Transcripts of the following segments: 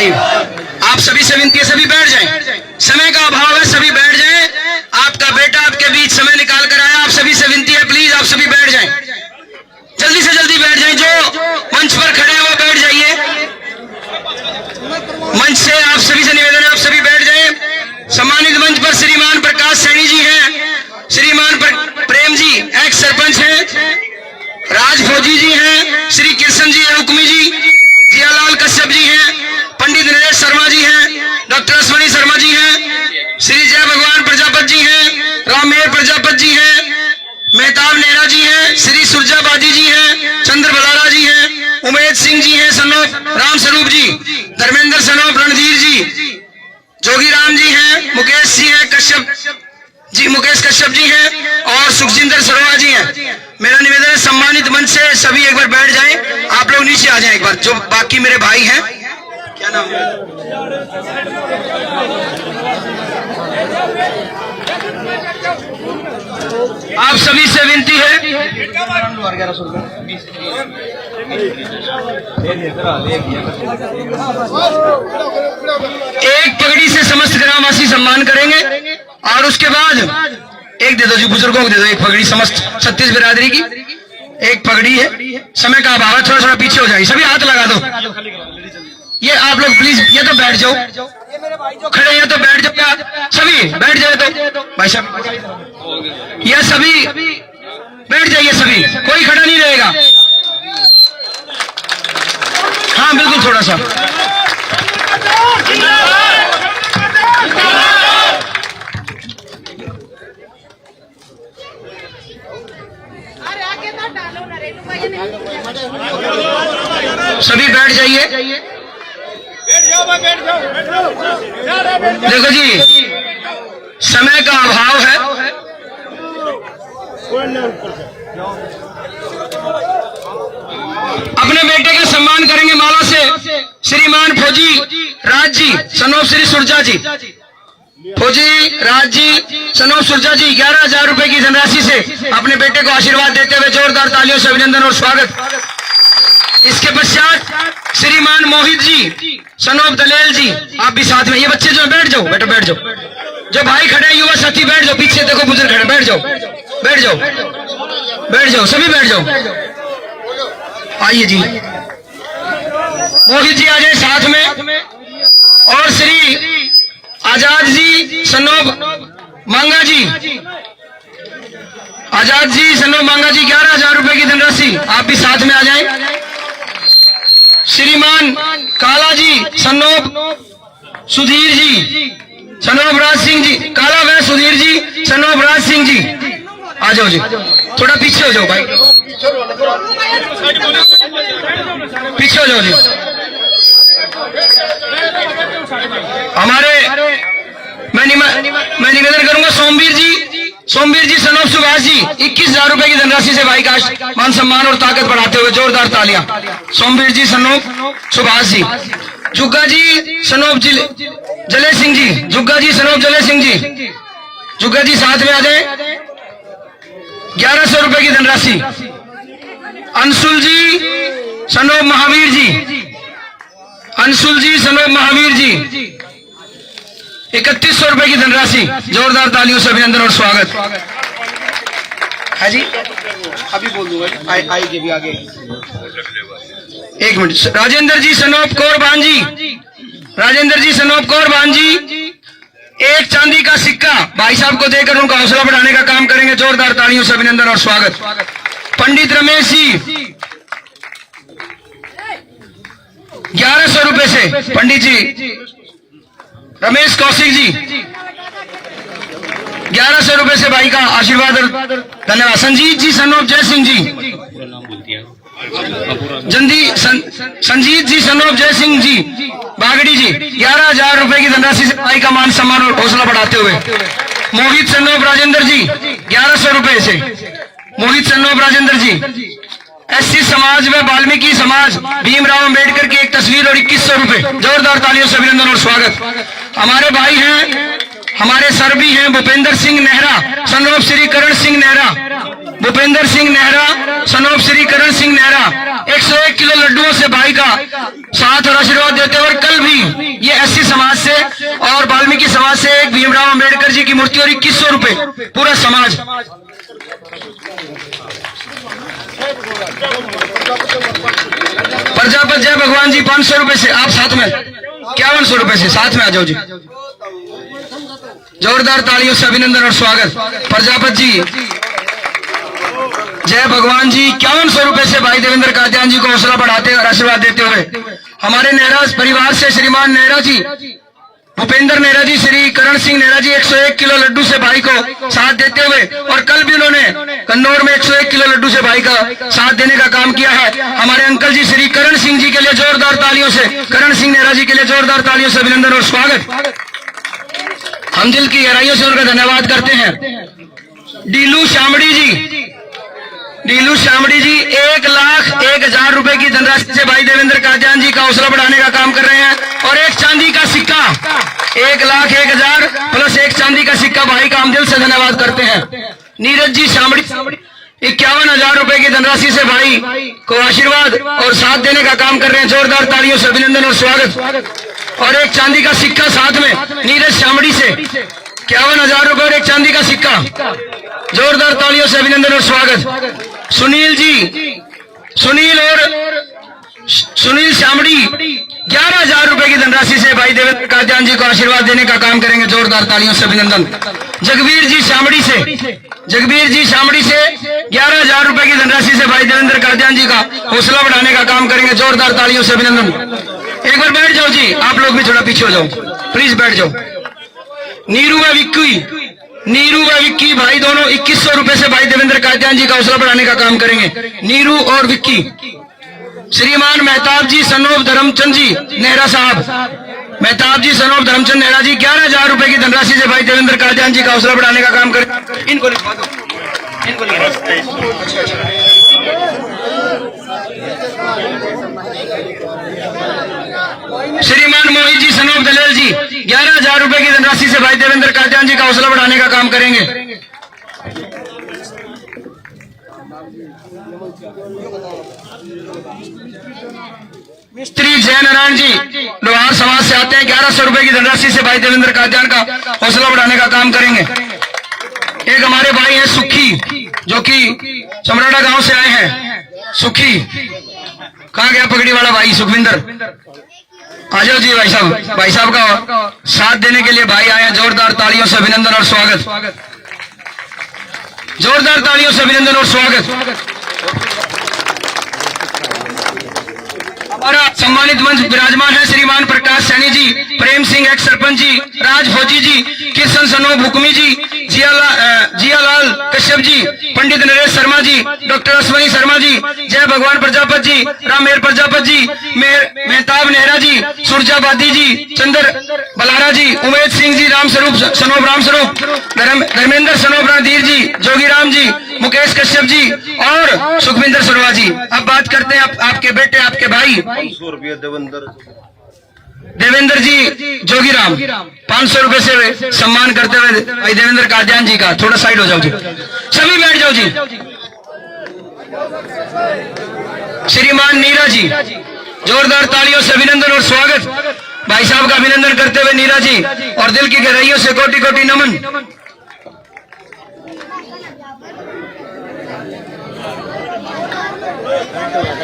भाई आप सभी से विनती है, सभी बैठ जाएं, समय का अभाव है, सभी बैठ जाएं। आपका बेटा आपके बीच समय निकाल कर आया, आप सभी से विनती है प्लीज आप सभी बैठ जाएं, जल्दी से जल्दी बैठ जाएं। जो मंच पर खड़े हैं वो बैठ जाइए, मंच से आप सभी से निवेदन है आप सभी बैठ जाएं। सम्मानित मंच पर श्रीमान प्रकाश सैनी जी हैं, श्रीमान प्रेम जी एक्स सरपंच हैं, राज फौजी जी हैं, श्री कृष्ण जी हुक्मी जी, जियालाल कश्यप जी हैं, पंडित नरेश शर्मा जी हैं, डॉक्टर अश्वनी शर्मा जी हैं, श्री जय भगवान प्रजापति जी हैं, रामेर प्रजापति जी हैं, मेहताब नेहरा जी हैं, श्री सुरजाबादी जी हैं, चंद्र बलारा जी हैं, उमेश सिंह जी हैं, सनोफ राम स्वरूप जी, धर्मेंद्र सनोफ रणधीर जी, जोगी राम जी हैं, मुकेश जी हैं, कश्यप जी मुकेश कश्यप जी हैं और सुखजिंदर सरोवा जी हैं। मेरा निवेदन है सम्मानित मंच से सभी एक बार बैठ जाएं, आप लोग नीचे आ जाएं एक बार, जो बाकी मेरे भाई हैं। क्या नाम है? आप सभी से विनती है, एक पगड़ी से समस्त ग्रामवासी सम्मान करेंगे और उसके बाद एक दे दो जी, बुजुर्गों को दे दो एक पगड़ी, समस्त 36 बिरादरी की एक पगड़ी है। समय का अभाव है, थोड़ा थोड़ा पीछे हो जाए, सभी हाथ लगा दो। ये आप लोग प्लीज ये तो बैठ जाओ, खड़े हैं तो बैठ जाओ, क्या सभी बैठ जाए तो भाई साहब ये सभी बैठ जाइए, सभी कोई खड़ा नहीं रहेगा। हाँ बिल्कुल, थोड़ा सा सभी बैठ जाइए। देखो जी समय का अभाव है, अपने बेटे का सम्मान करेंगे माला से श्रीमान फौजी राज जी सनोफ श्री सुरजा जी, फौजी राज जी सनोफ सुरजा जी 11,000 रुपए की धनराशि से अपने बेटे को आशीर्वाद देते हुए जोरदार तालियों से अभिनंदन और स्वागत। इसके पश्चात श्रीमान मोहित जी सनोफ दलेल जी, आप भी साथ में, ये बच्चे जो बैठ जाओ, बेटा बैठ जाओ, जो भाई खड़े हैं युवा साथी बैठ जाओ, पीछे देखो बुजुर्ग खड़े, बैठ जाओ बैठ जाओ बैठ जाओ, सभी बैठ जाओ। आइए जी, मोहित जी आ जाए साथ में, और श्री आजाद जी सनोफ मांगा जी, आजाद जी सनोफ मांगा जी 11,000 रुपए की धनराशि, आप भी साथ में आ जाएं। श्रीमान काला जी सनोफ सुधीर जी, सनोफ राज सिंह जी, काला व सुधीर जी सनोफ राज सिंह जी, आ जाओ जी, थोड़ा पीछे हो जाओ भाई, पीछे हो जाओ जी। हमारे मैं निवेदन करूंगा सोमवीर जी सनोफ सुभाष जी 21,000 रुपए की धनराशि से भाई का मान सम्मान और ताकत बढ़ाते हुए जोरदार तालियां। सोमवीर जी सनोफ सुभाष जी, जुग्गा जी सनोफ जले सिंह जी, जुग्गा जी सनोफ जले सिंह जी, जुग्गा जी साथ में आ जाए, 1100 रुपए की धनराशि। अंशुल जी सनोफ महावीर जी, अंशुल जी सनोफ महावीर जी 3100 रुपए की धनराशि, जोरदार तालियों से अभिनंदन और स्वागत है जी। अभी बोल दूंगा, आएगी भी आगे, एक मिनट। राजेंद्र जी सनोफ कौर भांजी, राजेंद्र जी सनोफ कौर भांजी एक चांदी का सिक्का भाई साहब को देकर उनका हौसला बढ़ाने का काम करेंगे, जोरदार तालियों से अभिनंदन और स्वागत। पंडित रमेश जी 1100 रुपए से, पंडित जी रमेश कौशिक जी 1100 रुपए से भाई का आशीर्वाद और धन्यवाद। संजीत जी सनोफ जय सिंह जी, संजीत जी सनोफ जय सिंह जी बागड़ी जी 11,000 रुपए की धनराशि से भाई का मान सम्मान और हौसला बढ़ाते हुए। मोहित सनोफ राजेंद्र जी 1100 रुपए से, मोहित सनोफ राजेंद्र जी। एससी समाज व वाल्मीकि समाज भीमराव अंबेडकर की एक तस्वीर और 2100 रुपए, जोरदार तालियों से अभिनंदन और स्वागत। हमारे भाई हैं, हमारे सर भी हैं, Bhupendra Singh Nehra son of Shri Karan Singh Nehra, Bhupendra Singh Nehra son of Shri Karan Singh Nehra 101 kilo लड्डुओं से भाई का साथ और आशीर्वाद देते और कल भी समाज से और वाल्मीकि समाज से एक भीमराव अंबेडकर जी की मूर्ति और 2100 रुपए पूरा समाज। प्रजापत जय भगवान जी 500 रुपए से आप साथ में 5100 रुपए से साथ में आ जाओ जी। जोरदार तालियों से अभिनंदन और स्वागत। प्रजापत जी जय भगवान जी 5100 रुपए से भाई देवेंद्र कादियान जी को हौसला बढ़ाते और आशीर्वाद देते हुए हमारे नेहरा परिवार से श्रीमान नेहरा जी, भूपेंद्र नेहरा जी, श्री करण सिंह नेहरा जी 101 किलो लड्डू से भाई को साथ देते हुए, और कल भी उन्होंने कन्नौर में 101 किलो लड्डू से भाई का साथ देने का काम किया है। हमारे अंकल जी श्री करण सिंह जी के लिए जोरदार तालियों से, करण सिंह नेहरा जी के लिए जोरदार तालियों से अभिनंदन और स्वागत। हम दिल की गहराइयों से उनका धन्यवाद करते हैं। डीलू शामड़ी जी, डीलू शामड़ी जी 1,01,000 रुपए की धनराशि से भाई देवेंद्र कादियान जी का हौसला बढ़ाने का काम कर रहे हैं, और एक चांदी का सिक्का 1,01,000 प्लस एक चांदी का सिक्का भाई का हम दिल से धन्यवाद करते हैं। नीरज जी शामड़ी 51,000 रुपए की धनराशि से भाई को आशीर्वाद और साथ देने का काम कर रहे हैं। जोरदार तालियों से अभिनंदन और स्वागत। और एक चांदी का सिक्का साथ में नीरज शामड़ी से 51,000 रुपए और एक चांदी का सिक्का। जोरदार तालियों से अभिनंदन और स्वागत। सुनील जी, सुनील शामड़ी 11,000 रुपए की धनराशि से भाई देवेंद्र कादियान जी को आशीर्वाद देने का काम करेंगे। जोरदार तालियों से अभिनंदन। जगबीर जी शामड़ी से 11,000 रुपए की धनराशि से भाई देवेंद्र कादियान जी का हौसला बढ़ाने का काम करेंगे। जोरदार तालियों से अभिनंदन। एक बार बैठ जाओ जी, आप लोग भी थोड़ा पीछे हो जाओ, प्लीज बैठ जाओ। नीरू व विक्की भाई दोनों 2100 रुपए से भाई देवेंद्र कादियान जी का हौसला बढ़ाने का काम करेंगे। नीरू और विक्की। श्रीमान मेहताब जी सनोब धर्मचंद जी नेहरा साहब, मेहताब जी सनोब धर्मचंद नेहरा जी 11,000 रुपए की धनराशि से भाई देवेंद्र कादियान जी का हौसला बढ़ाने का काम करेंगे। इनको लिखवा दो, इनको श्रीमान मोहित जी सनोब दलेल जी 11,000 रुपए की धनराशि से भाई देवेंद्र कादियान जी का हौसला बढ़ाने का काम करेंगे। मिस्त्री जय नारायण जी लोहार समाज से आते हैं, 1100 रुपए की धनराशि से भाई देवेंद्र कादियान का हौसला बढ़ाने का काम करेंगे। एक हमारे भाई हैं सुखी, जो कि समराड़ा गांव से आए हैं। सुखी कहाँ गया पगड़ी वाला भाई सुखविंदर? आ जाओ जी भाई साहब का साथ देने के लिए भाई आए हैं। जोरदार तालियों से अभिनंदन और स्वागत। जोरदार तालियों से अभिनंदन और स्वागत। हमारा सम्मानित मंच विराजमान है श्रीमान प्रकाश सैनी जी, प्रेम सिंह एक्स सरपंच जी, राज फौजी जी, किशन सनोब हुक्मी जी, जियालाल कश्यप जी, पंडित नरेश शर्मा जी, डॉक्टर अश्वनी शर्मा जी, जय भगवान प्रजापत जी, रामेर प्रजापत जी, मेहताब नेहरा जी, सुरजाबादी जी, चंद्र बलारा जी, उमेश सिंह जी, सनोब रामस्वरूप, धर्मेंद्र सनोब रणधीर जी, जोगीराम जी, मुकेश कश्यप जी और सुखविंदर सरवा जी। अब बात करते हैं आपके बेटे, आपके भाई 500 रुपये देवेंद्र जी जोगीराम 500 रुपए से सम्मान करते हुए भाई देवेंद्र कादियान जी का। थोड़ा साइड हो जाओ जी, सभी बैठ जाओ जी। श्रीमान नीरा जी जोरदार तालियों से अभिनंदन और स्वागत। भाई साहब का अभिनंदन करते हुए नीरा जी और दिल की गहराइयों से कोटि कोटि नमन।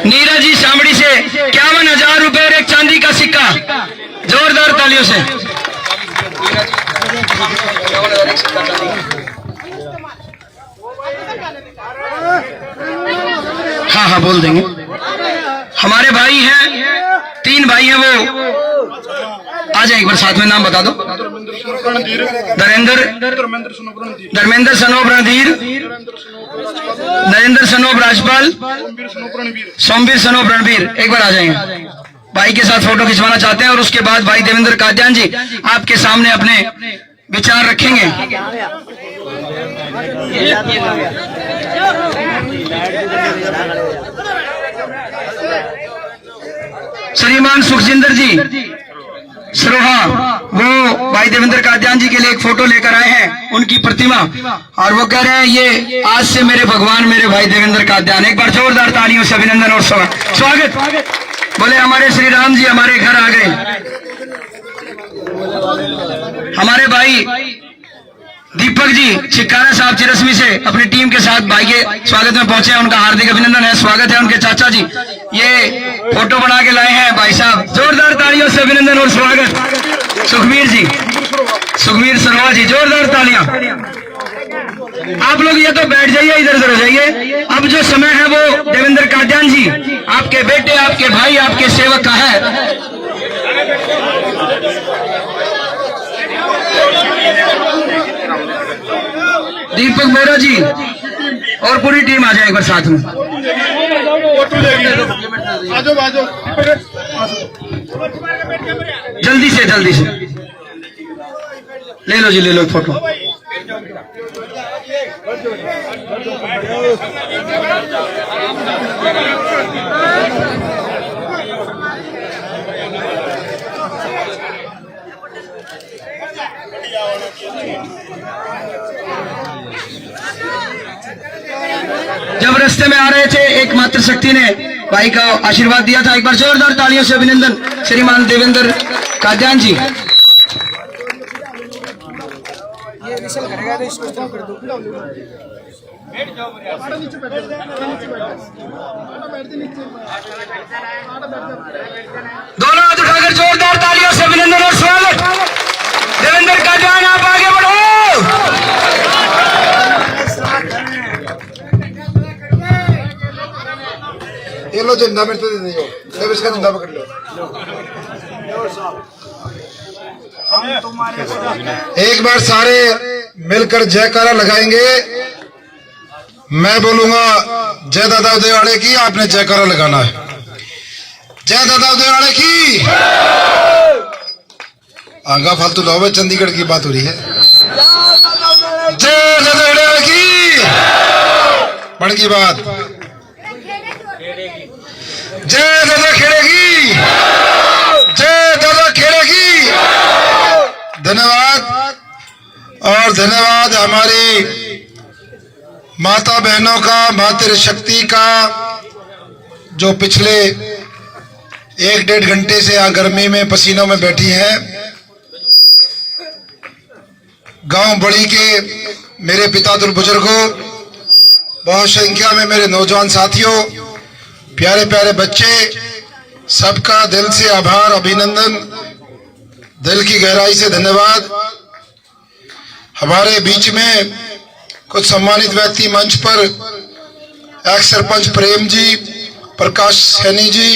नीरा जी शामड़ी से 51,000 रुपए और एक चांदी का सिक्का। जोरदार तालियों से। हाँ बोल देंगे। हमारे भाई हैं, 3 भाई हैं, वो आ जाए, एक बार साथ में नाम बता दो। धर्मेंद्र सनोब रणधीर, नरेंद्र सनोब राजपाल, सोमवीर सनोब रणवीर। एक बार आ जाएंगे, भाई के साथ फोटो खिंचवाना चाहते हैं और उसके बाद भाई देवेंद्र कादियान जी आपके सामने अपने विचार रखेंगे। श्रीमान सुखजिंदर जी सरोहा, वो भाई देवेंद्र कादियान जी के लिए एक फोटो लेकर आए हैं, उनकी प्रतिमा, और वो कह रहे हैं ये आज से मेरे भगवान मेरे भाई देवेंद्र कादियान। एक बार जोरदार तालियों से अभिनंदन और स्वागत। बोले हमारे श्री राम जी हमारे घर आ गए। हमारे भाई दीपक जी चिक्कारा साहब चिरस्मी से अपनी टीम के साथ भाई के स्वागत में पहुंचे हैं, उनका हार्दिक अभिनंदन है, स्वागत है। उनके चाचा जी ये फोटो बना के लाए हैं भाई साहब, जोरदार तालियों से अभिनंदन और स्वागत। सुखबीर जी, सुखबीर सरोवा जी, जोरदार तालियां। आप लोग ये तो बैठ जाइए, इधर उधर हो जाइए। अब जो समय है वो देवेंद्र कादियान जी, आपके बेटे, आपके भाई, आपके सेवक का है। दीपक बोरा जी और पूरी टीम आ जाए एक बार साथ में। जल्दी से ले लो जी, ले लो फोटो। जब रास्ते में आ रहे थे एक मात्र शक्ति ने भाई का आशीर्वाद दिया था। एक बार जोरदार तालियों से अभिनंदन श्रीमान देवेंद्र कादियान जी। दोनों हाथ उठाकर जोरदार तालियों से अभिनंदन और स्वागत। देवेंद्र कादियान, आप आगे बढ़ो। ये लो झंडा मेरे तो दे दो, जब इसका झंडा पकड़ लो। एक बार सारे मिलकर जयकारा लगाएंगे। मैं बोलूंगा जय दादा उदयवाड़े की, आपने जयकारा लगाना है। जय दादा उदयवाड़े की। आगा फालतू लो, चंडीगढ़ की बात हो रही है। जय दादा उदयवाड़े की। बड़ की बात। जय दादा खेड़ेगी, जय दादा खेड़ेगी। धन्यवाद और धन्यवाद हमारी माता बहनों का, मातृशक्ति का, जो पिछले 1-1.5 घंटे से यहाँ गर्मी में पसीनों में बैठी हैं। गांव बड़ी के मेरे पितातुल बुजुर्गों, बहुत संख्या में मेरे नौजवान साथियों, प्यारे प्यारे बच्चे, सबका दिल से आभार, अभिनंदन, दिल की गहराई से धन्यवाद। हमारे बीच में कुछ सम्मानित व्यक्ति मंच पर ex sarpanch Prem ji, Prakash Saini ji,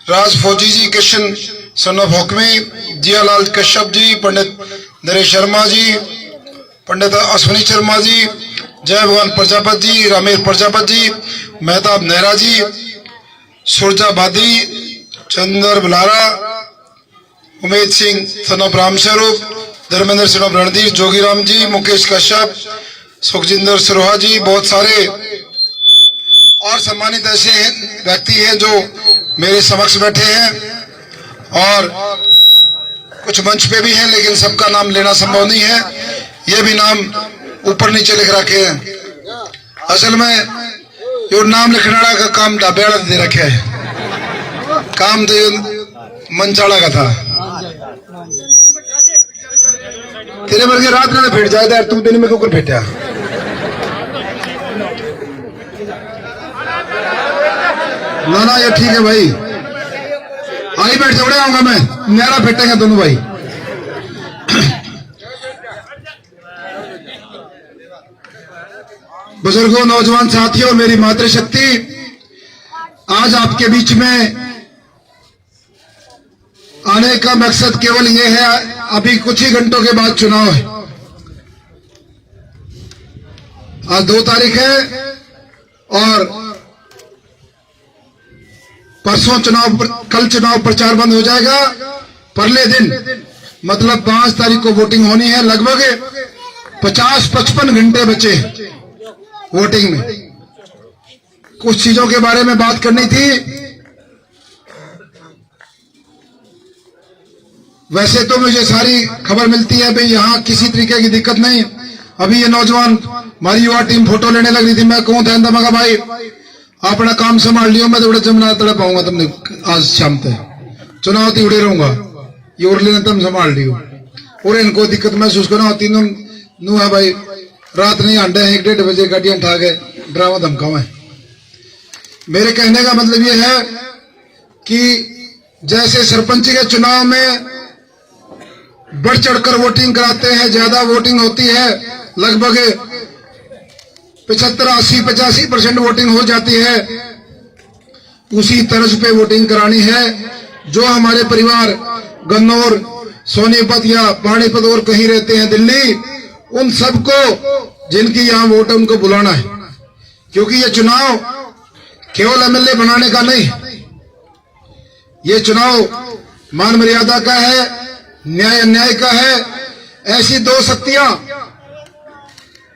Raj Fauji ji, Kishan son of Hukmi, Jiyalal Kashyap ji, Pandit Naresh Sharma ji, Pandit Ashwini Sharma ji, Jai Bhagwan Prajapati ji, Ramer Prajapati ji, Mehtab Nehra ji, Surjabadi, Chander Bulara, Umed Singh son of Ramswaroop, Dharmendra son of Randeep, Jogiram ji, Mukesh Kashyap, Sukhjinder Saroha ji, बहुत सारे और सम्मानित ऐसे व्यक्ति हैं जो मेरे समक्ष बैठे हैं और कुछ मंच पे भी हैं, लेकिन सबका नाम लेना संभव नहीं है। ये भी नाम ऊपर नीचे लिख रखे हैं। असल में यो नाम लिखने का काम डाबेड़ा दे रखे है, काम तो मंचाड़ा का था। तेरे वर्गे रात में भेट जाए यार, तू दिन में क्यों भेटा? ना ये ठीक है भाई, आई बैठ जोड़े आऊंगा मैं, न्यारा फेटेंगे दोनों भाई। बुजुर्गों, नौजवान साथियों, मेरी मातृशक्ति, आज आपके बीच में आने का मकसद केवल ये है, अभी कुछ ही घंटों के बाद चुनाव है। आज 2 तारीख है और परसों चुनाव, कल चुनाव प्रचार बंद हो जाएगा। परले दिन मतलब 5 तारीख को वोटिंग होनी है। लगभग 50-55 घंटे बचे वोटिंग में। कुछ चीजों के बारे में बात करनी थी। वैसे तो मुझे सारी खबर मिलती है भाई, यहाँ किसी तरीके की दिक्कत नहीं। अभी ये नौजवान हमारी युवा टीम फोटो लेने लग रही थी, मैं कहूं ध्यान दमागा भाई अपना काम संभाल लियो, मैं थोड़ा जमना तड़ा पाऊंगा तुमने आज शाम तक, चुनाव तो उड़े रहूंगा, ये उड़ लेना तुम संभाल लियो। और इनको दिक्कत महसूस करना होती नू है भाई रात नहीं अंडे 1-1:30 बजे गाड़ियां उठा के ड्रामा धमकावे। मेरे कहने का मतलब यह है कि जैसे सरपंच के चुनाव में बढ़ चढ़कर वोटिंग कराते हैं, ज्यादा वोटिंग होती है, लगभग 75-80-85% वोटिंग हो जाती है, उसी तर्ज पे वोटिंग करानी है। जो हमारे परिवार गन्नौर, सोनीपत या पानीपत और कहीं रहते हैं दिल्ली, उन सबको जिनकी यहाँ वोट है उनको बुलाना है, क्योंकि ये चुनाव केवल एमएलए बनाने का नहीं, ये चुनाव मान मर्यादा का है, न्याय अन्याय का है। ऐसी दो शक्तियां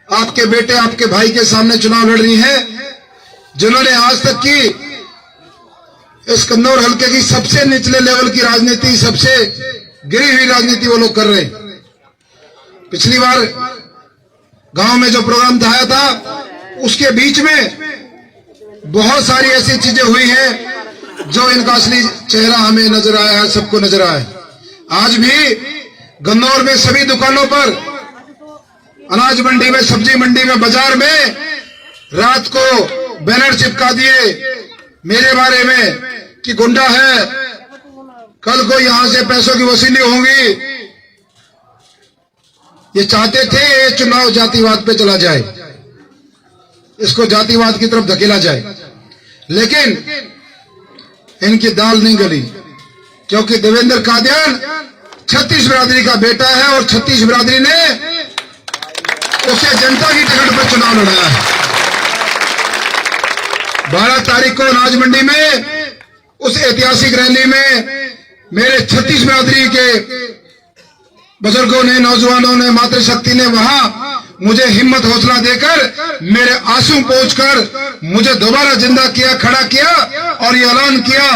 आपके बेटे आपके भाई के सामने चुनाव लड़ रही हैं, जिन्होंने आज तक की इस कन्नौर हल्के की सबसे निचले लेवल की राजनीति, सबसे गिरी हुई राजनीति वो लोग कर रहे हैं। पिछली बार गांव में जो प्रोग्राम आया था उसके बीच में बहुत सारी ऐसी चीजें हुई हैं जो इनका असली चेहरा हमें नजर आया है, सबको नजर आया है। आज भी गन्नौर में सभी दुकानों पर, अनाज मंडी में, सब्जी मंडी में, बाजार में रात को बैनर चिपका दिए मेरे बारे में कि गुंडा है, कल को यहां से पैसों की वसूली होगी। ये चाहते थे ये चुनाव जातिवाद पे चला जाए, इसको जातिवाद की तरफ धकेला जाए, लेकिन इनकी दाल नहीं गली, क्योंकि देवेंद्र कादियान 36 बिरादरी का बेटा है और 36 बिरादरी ने उसे जनता की टिकट पर चुनाव लड़ाया है। 12 तारीख को अनाज मंडी में उस ऐतिहासिक रैली में मेरे 36 बिरादरी के बुजुर्गों ने, नौजवानों ने, मातृशक्ति ने वहां मुझे हिम्मत हौसला देकर, मेरे आंसू पोंछकर मुझे दोबारा जिंदा किया, खड़ा किया और ये ऐलान किया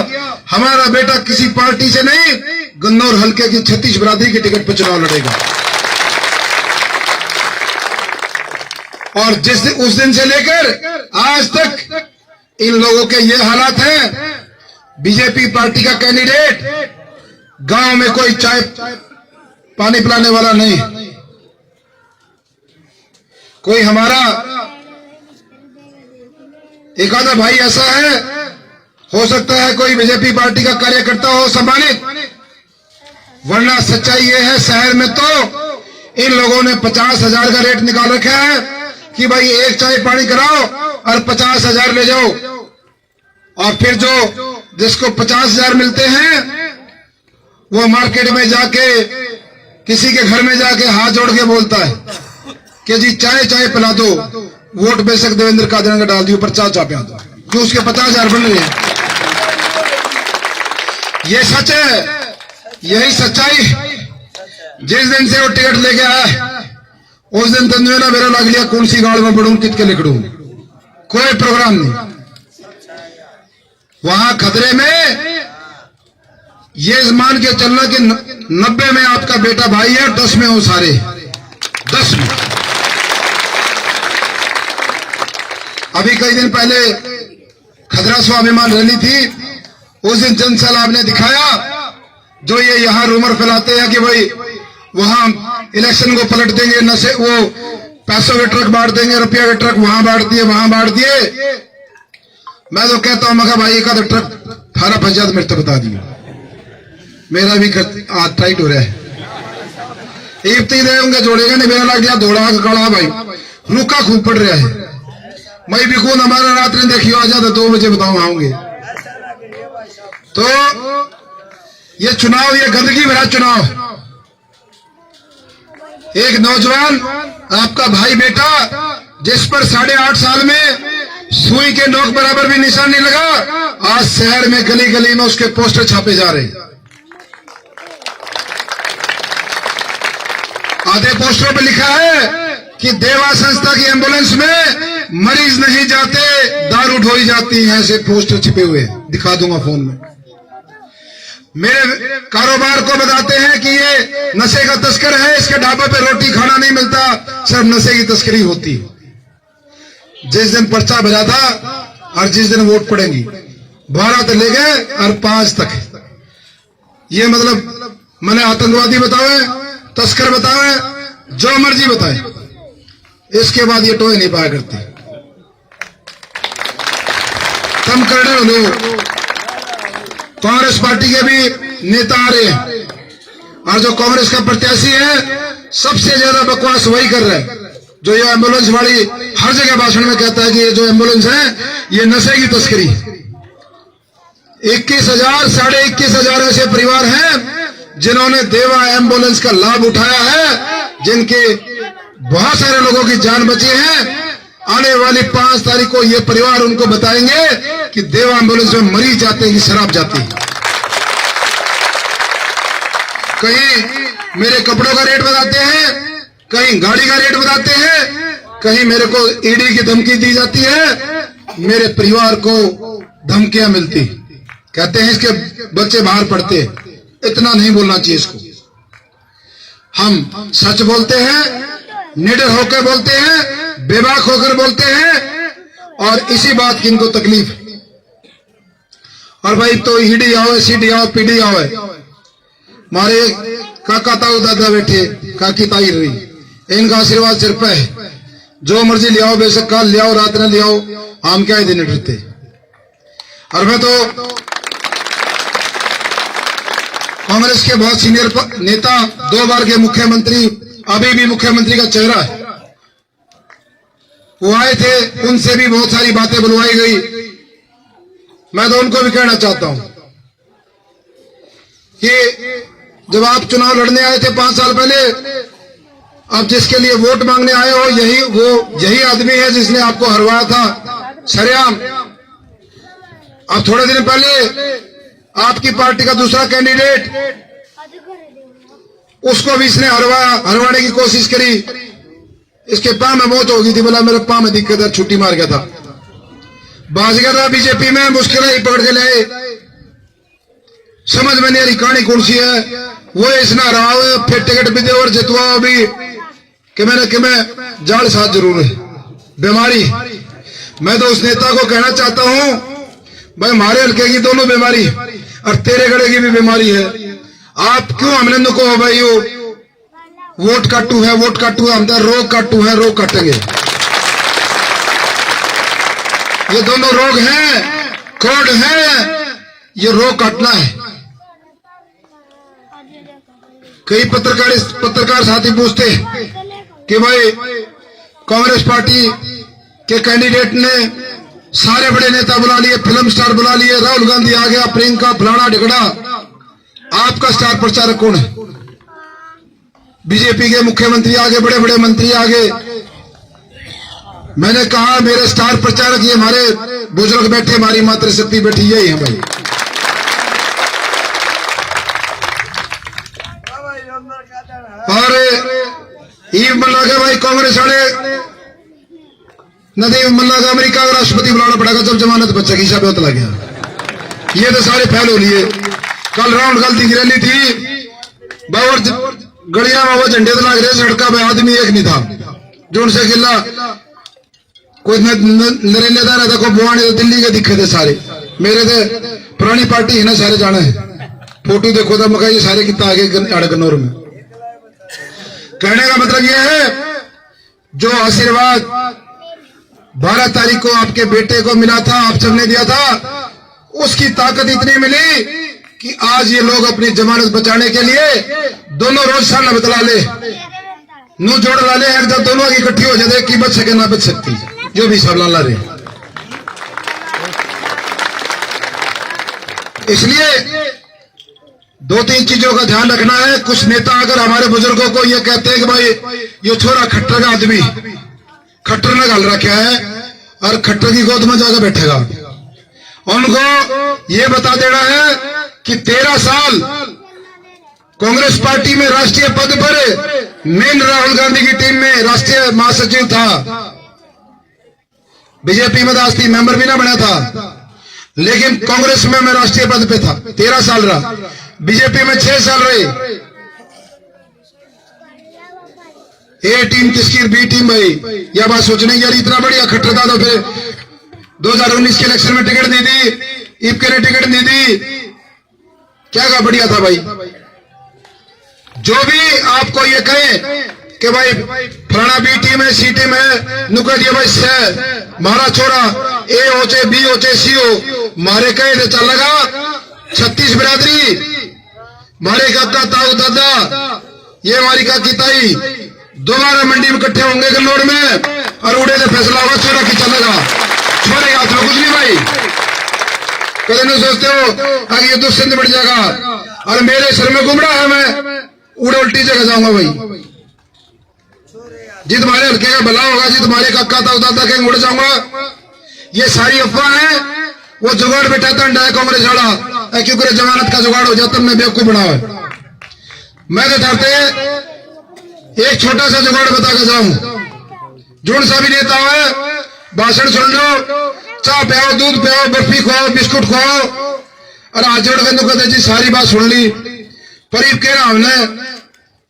हमारा बेटा किसी पार्टी से नहीं, गन्नौर हल्के की 36 बिरादरी की टिकट पर चुनाव लड़ेगा। और उस दिन से लेकर आज तक इन लोगों के ये हालात हैं। बीजेपी पार्टी का कैंडिडेट गांव में कोई चाय पानी पिलाने वाला नहीं, कोई हमारा एक आधा भाई ऐसा है, हो सकता है कोई बीजेपी पार्टी का कार्यकर्ता हो सम्मानित, वरना सच्चाई ये है शहर में तो इन लोगों ने 50,000 का रेट निकाल रखा है कि भाई एक चाय पानी कराओ और 50,000 ले जाओ। और फिर जो जिसको 50,000 मिलते हैं वो मार्केट में जाके किसी के घर में जाके हाथ जोड़ के बोलता है कि जी चाय पिला दो, वोट बेशक देवेंद्र कादियान का डाल दियो पर चाय पिला दो, क्यों उसके 50,000 बन रहे हैं। ये सच है, यही सच्चाई। जिस दिन से वो टिकट लेके आया उस दिन तंजुए ना मेरा लग लिया कौन सी गाड़ में बढ़ू, कितके लिखड़ू, कोई प्रोग्राम नहीं। वहां खतरे में ये मान के चलना कि 90 में आपका बेटा भाई है, 10 में हो सारे, 10 में। अभी कई दिन पहले खतरा स्वाभिमान रैली थी, उस दिन जनसैलाब ने दिखाया जो ये यहाँ रूमर फैलाते हैं कि भाई वहां इलेक्शन को पलट देंगे, नशे वो पैसों के ट्रक बांट देंगे, रुपया के ट्रक वहां बांट दिए, वहां बांट दिए। मैं तो कहता हूं मगर भाई का तो ट्रक 18 पंचायत मेरे तो बता दिए, मेरा भी हाथ टाइट हो रहा है। ईप्ती दे होंगे जोड़ेगा नहीं, मेरा लग गया दौड़ा कड़ा भाई, रुका खूब पड़ रहा है। मैं भी कौन हमारा रात ने देखियो आ जाता 2 बजे बताऊं आऊंगे। तो ये चुनाव, ये गंदगी भरा चुनाव, एक नौजवान आपका भाई बेटा जिस पर 8.5 साल में सुई के नोक बराबर भी निशान नहीं लगा, आज शहर में गली गली में उसके पोस्टर छापे जा रहे हैं। आधे पोस्टरों पे लिखा है कि देवा संस्था की एम्बुलेंस में मरीज नहीं जाते, दारू ढोई जाती है, ऐसे पोस्टर छिपे हुए दिखा दूंगा फोन में। मेरे कारोबार को बताते हैं कि ये नशे का तस्कर है, इसके ढाबे पे रोटी खाना नहीं मिलता, सिर्फ नशे की तस्करी होती। जिस दिन पर्चा भरा था और जिस दिन वोट पड़ेंगी 12 तक ले गए और 5 तक, ये मतलब मैंने आतंकवादी बतावे तस्कर बतावे, जो मर्जी बताए, इसके बाद ये टोए नहीं पाया करते। कम करने लो। कांग्रेस पार्टी के भी नेता आ रहे हैं और जो कांग्रेस का प्रत्याशी है सबसे ज्यादा बकवास वही कर रहा है, जो ये एम्बुलेंस वाली हर जगह भाषण में कहता है कि ये जो एम्बुलेंस है ये नशे की तस्करी। 21,000 साढ़े 21,000 ऐसे परिवार हैं जिन्होंने देवा एम्बुलेंस का लाभ उठाया है, जिनके बहुत सारे लोगों की जान बची है। आने वाली 5 तारीख को ये परिवार उनको बताएंगे कि देवा एम्बुलेंस में मरीज जाते हैं कि शराब जाती है। कहीं मेरे कपड़ों का रेट बताते हैं, कहीं गाड़ी का रेट बताते हैं, कहीं मेरे को ईडी की धमकी दी जाती है, मेरे परिवार को धमकियां मिलती, कहते हैं इसके बच्चे बाहर पढ़ते। इतना नहीं बोलना चाहिए इसको। हम सच बोलते हैं, निडर होकर बोलते हैं, बेबाक होकर बोलते हैं, और इसी बात की इनको तकलीफ है। और भाई तो ईडी आओ, सीडी आओ, पीडी आओ, हमारे काका ताऊ दादा बैठे, काकी ताई रही, इनका आशीर्वाद सिर पे है। जो मर्जी ले आओ, बेशक काल ले आओ, रात न ले आओ, हम क्या ही दिन डरते। और मैं तो कांग्रेस के बहुत सीनियर नेता, 2 बार के मुख्यमंत्री, अभी भी मुख्यमंत्री का चेहरा है, वो आए थे, उनसे भी बहुत सारी बातें बुलवाई गई। मैं तो उनको भी कहना चाहता हूं कि जब आप चुनाव लड़ने आए थे 5 साल पहले, अब जिसके लिए वोट मांगने आए हो, यही आदमी है जिसने आपको हरवाया था सरेआम। अब थोड़े दिन पहले आपकी पार्टी का दूसरा कैंडिडेट, उसको भी इसने हरवाने की कोशिश करी। इसके पांव में मौत हो गई थी, बोला मेरे पांव में दिक्कत है, छुट्टी मार गया था, बाज गया था बीजेपी में, मुश्किल ही पकड़ के लाए। समझ में नहीं आ रही कहानी कौन सी है। वो इसने हराओ, फिर टिकट भी दे और जितवाओ भी, कि मैं जाल साथ जरूर है बीमारी। मैं तो उस नेता को कहना चाहता हूं, भाई हमारे हल्के की दोनों बीमारी और तेरे गड़े की भी बीमारी है। आप क्यों हमने नुको हो भाई, वोट काटू है, वोट काटू है, हम तो रोग काटू है, रोग काटेंगे। ये दोनों रोग हैं, कोड है, ये रोग काटना है। कई पत्रकार साथी पूछते कि भाई कांग्रेस पार्टी के कैंडिडेट ने सारे बड़े नेता बुला लिए, फिल्म स्टार बुला लिए, राहुल गांधी आ गया, प्रियंका, फलाना ढिकड़ा, आपका स्टार प्रचारक कौन है? बीजेपी के मुख्यमंत्री आगे, बड़े बड़े मंत्री आगे। मैंने कहा मेरे स्टार प्रचारक ये हमारे बुजुर्ग बैठे, हमारी मातृशक्ति बैठी, यही है भाई। और ये मल्ला के भाई कांग्रेस वाले नदी मल्ला का अमेरिका का राष्ट्रपति बुलाना पड़ेगा जब जमानत बच्चा की हिसाब होता गया। ये तो सारे फैल हो लिए। कल राउंड गलती की रैली थी, बावर गड़िया में वो झंडे तो लग रहे, सड़का पे आदमी एक नहीं था जो उनसे गिला। कोई नरेंद्र रहता, कोई बुआने तो दिल्ली के दिखे थे सारे। मेरे तो पुरानी पार्टी है ना, सारे जाना है, फोटो देखो तो मका ये सारे कितना आगे अड़गनौर में। कहने का मतलब यह है, जो आशीर्वाद 12 तारीख को आपके बेटे को मिला था, आप सबने दिया था, उसकी ताकत इतनी मिली कि आज ये लोग अपनी जमानत बचाने के लिए दोनों रोज साल बतला ले, नो जोड़ ला ले, एक जब दोनों इकट्ठी हो जाते कि बच सके ना बच सकती, जो भी सब ला रहे। इसलिए 2-3 चीजों का ध्यान रखना है। कुछ नेता अगर हमारे बुजुर्गों को ये कहते हैं कि भाई ये छोरा खट्टर का आदमी, खट्टर ने गाल रखा है और खट्टर की गोद में जाकर बैठेगा, उनको ये बता देना है कि 13 साल कांग्रेस पार्टी में राष्ट्रीय पद पर मेन राहुल गांधी की टीम में राष्ट्रीय महासचिव था, बीजेपी में दास्ती मेंबर भी ना बना था, लेकिन कांग्रेस में मैं राष्ट्रीय पद पे था, 13 साल रहा, बीजेपी में 6 साल रहे। ए टीम किसकी, बी टीम भाई, यह बात सोचने की यार इतना बढ़िया खट्टर था तो फिर 2019 के इलेक्शन में टिकट नहीं दी, ईप के ने टिकट नहीं दी, क्या बढ़िया था भाई। जो भी आपको ये कहे कि भाई फलाना बी टीम है, सी टीम है, नुकड़ ये भाई से मारा छोरा ए हो चे बी हो चे सी हो, मारे कहे तो चलेगा 36 बिरादरी, मारे काका ताऊ दादा, ये हमारी काकी ताई दोबारा मंडी में इकट्ठे होंगे गलोड़ में और उड़े से फैसला होगा छोरा की चलेगा, छोरे हाथ में कुछ नहीं भाई। कभी नहीं सोचते हो आगे ये दुष्ट बढ़ जाएगा और मेरे सर में घूम रहा है, मैं उड़े उल्टी जगह जाऊंगा भाई। जी तुम्हारे हल्के का भला होगा, जी तुम्हारे काका ताऊ दादा कहीं उड़ जाऊंगा, ये सारी अफवाह है। वो जुगाड़ बैठाता है कांग्रेस वाला, क्योंकि जमानत का जुगाड़ हो जाता मैं बेवकूफ बना है। मैं तो चाहते एक छोटा सा जुगाड़ बता के जाऊं, जोन सा भी नेता है भाषण सुन लो, चाय पियाओ, दूध पियाओ, बर्फी खुआओ, बिस्कुट खुआओ और हाथ जोड़ के कहते जी सारी बात सुन ली, पर ये कह रहा हमने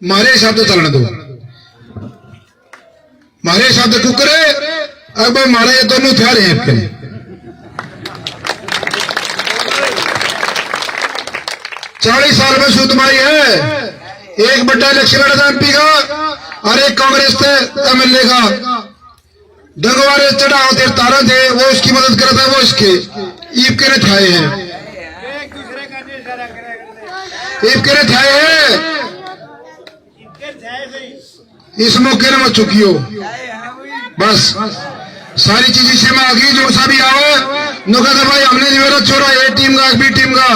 मारे हिसाब से चलने दो, मारे हिसाब से कुकरे अब मारे ये दोनों थे रहे हैं। 40 साल में सूतमाई है, एक बड़ा इलेक्शन लड़ा था एमपी का और एक कांग्रेस थे एमएलए का, डंगवारे चढ़ाओ थे तारा थे, वो उसकी मदद कर था, वो इसके ईब के ठाए हैं, ईब के ठाए हैं। इस मौके ने मत चुकी हो, बस सारी चीज इसे में आ गई। जो सा भी आओ नो कहते भाई हमने जो छोड़ा ए टीम का बी टीम का,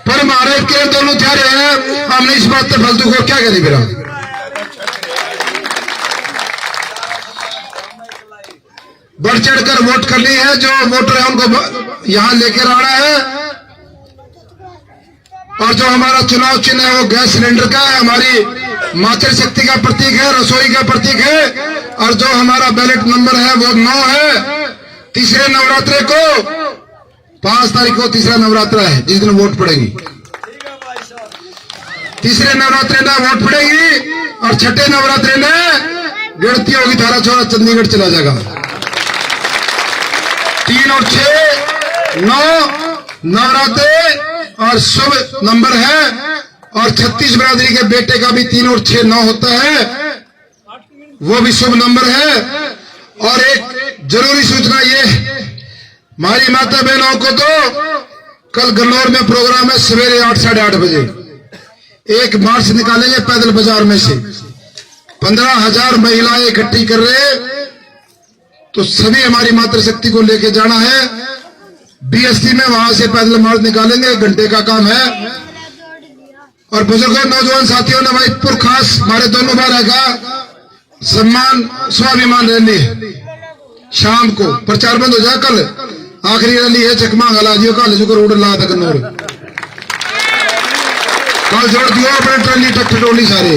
पर हमारे के दोनों थे रहे हैं, हमने इस बात पे फालतू को क्या करें फिर। बढ़ चढ़कर वोट करनी है, जो वोटर है उनको यहां लेकर आना है। और जो हमारा चुनाव चिन्ह है वो गैस सिलेंडर का है, हमारी मातृशक्ति का प्रतीक है, रसोई का प्रतीक है। और जो हमारा बैलेट नंबर है वो 9 है। तीसरे नवरात्रे को 5 तारीख को तीसरा नवरात्रा है, जिस दिन वोट पड़ेगी, तीसरे नवरात्रे में वोट पड़ेगी और छठे नवरात्रे में गिनती होगी, थारा छोरा चंडीगढ़ चला जाएगा। 3 और 6 9 नवरात्रे और शुभ नंबर है। और 36 बिरादरी के बेटे का भी 3 और 6 9 होता है, वो भी शुभ नंबर है। और एक जरूरी सूचना ये, हमारी माता बहनों को तो कल गन्नौर में प्रोग्राम है, सवेरे 8 साढ़े 8 बजे एक मार्च निकालेंगे पैदल बाजार में से, 15,000 महिलाएं इकट्ठी कर रहे, तो सभी हमारी मातृशक्ति को लेके जाना है। बीएसटी में वहां से पैदल मार्च निकालेंगे, 1 घंटे का काम है। और बुजुर्गों नौजवान साथियों ने भाई पुरखास हमारे दोनों बार आएगा सम्मान स्वाभिमान रैली शाम को, प्रचार बंद हो जाए, कल आखिरी रैली है, चकमा हला दियो, कल जो रोड ला था कन्नौर, कल जोड़ दियो अपने ट्रॉली ट्रैक्टर टोली सारे।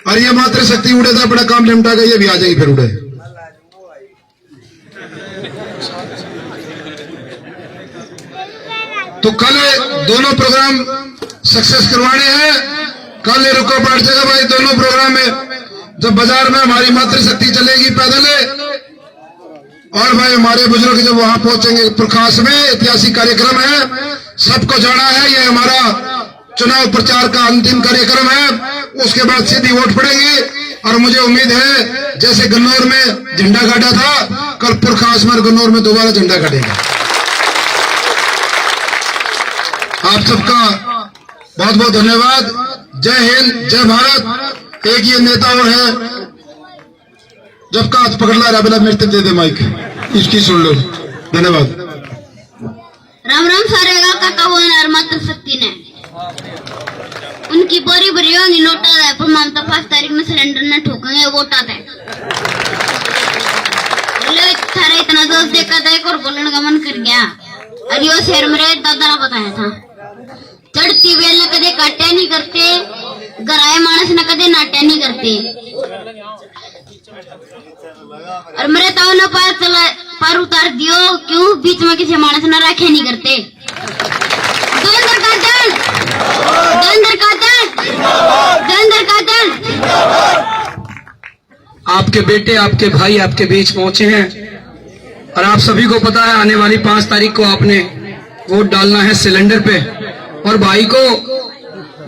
और ये मातृशक्ति उड़े था, बड़ा काम निपटा गया, ये भी आ जाएगी फिर उड़े। तो कल दोनों प्रोग्राम सक्सेस करवाने हैं, कल रुको बैठ जाएगा भाई दोनों प्रोग्राम में। जब बाजार में हमारी मातृशक्ति चलेगी पैदल, और भाई हमारे बुजुर्ग जब वहां पहुंचेंगे प्रकाश में, ऐतिहासिक कार्यक्रम है, सबको जाना है। ये हमारा चुनाव प्रचार का अंतिम कार्यक्रम है, उसके बाद सीधी वोट पड़ेगी। और मुझे उम्मीद है जैसे गन्नौर में झंडा गाड़ा था, कल प्रकाश में गन्नौर में दोबारा झंडा गाड़ेगा। आप सबका बहुत बहुत धन्यवाद। जय हिंद, जय भारत। एक ये नेता और है, जब का हाथ पकड़ ला रहा मिर्च दे दे माइक, इसकी सुन लो। धन्यवाद। राम राम सारे काका वो मातृशक्ति ने उनकी बोरी भरी होंगी नोटा है, पर ममता 5 तारीख में सिलेंडर ने ठोकेंगे वोटा थे। थारा इतना दोस्त देखा था, एक और बोलने का मन कर गया। और यो शेर मेरे दादा ने बताया था, चढ़ती बेल ने कदे काटे नहीं करते, गराए मानस ने कदे नाट्या नहीं करते। और मेरे ताऊ ने पार उतार दियो, क्यों बीच में किसी मानस ने राखे नहीं करते। देवेंद्र कातल, देवेंद्र कातल, देवेंद्र कातल। आपके बेटे, आपके भाई आपके बीच पहुंचे हैं, और आप सभी को पता है आने वाली 5 तारीख को आपने वोट डालना है सिलेंडर पे। और भाई को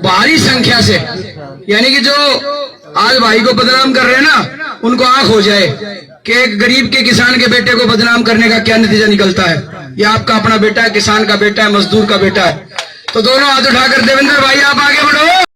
भारी संख्या से, यानी कि जो आज भाई को बदनाम कर रहे हैं ना, उनको आंख हो जाए कि एक गरीब के किसान के बेटे को बदनाम करने का क्या नतीजा निकलता है। ये आपका अपना बेटा है, किसान का बेटा है, मजदूर का बेटा है। तो दोनों हाथ उठाकर देवेंद्र भाई आप आगे बढ़ो।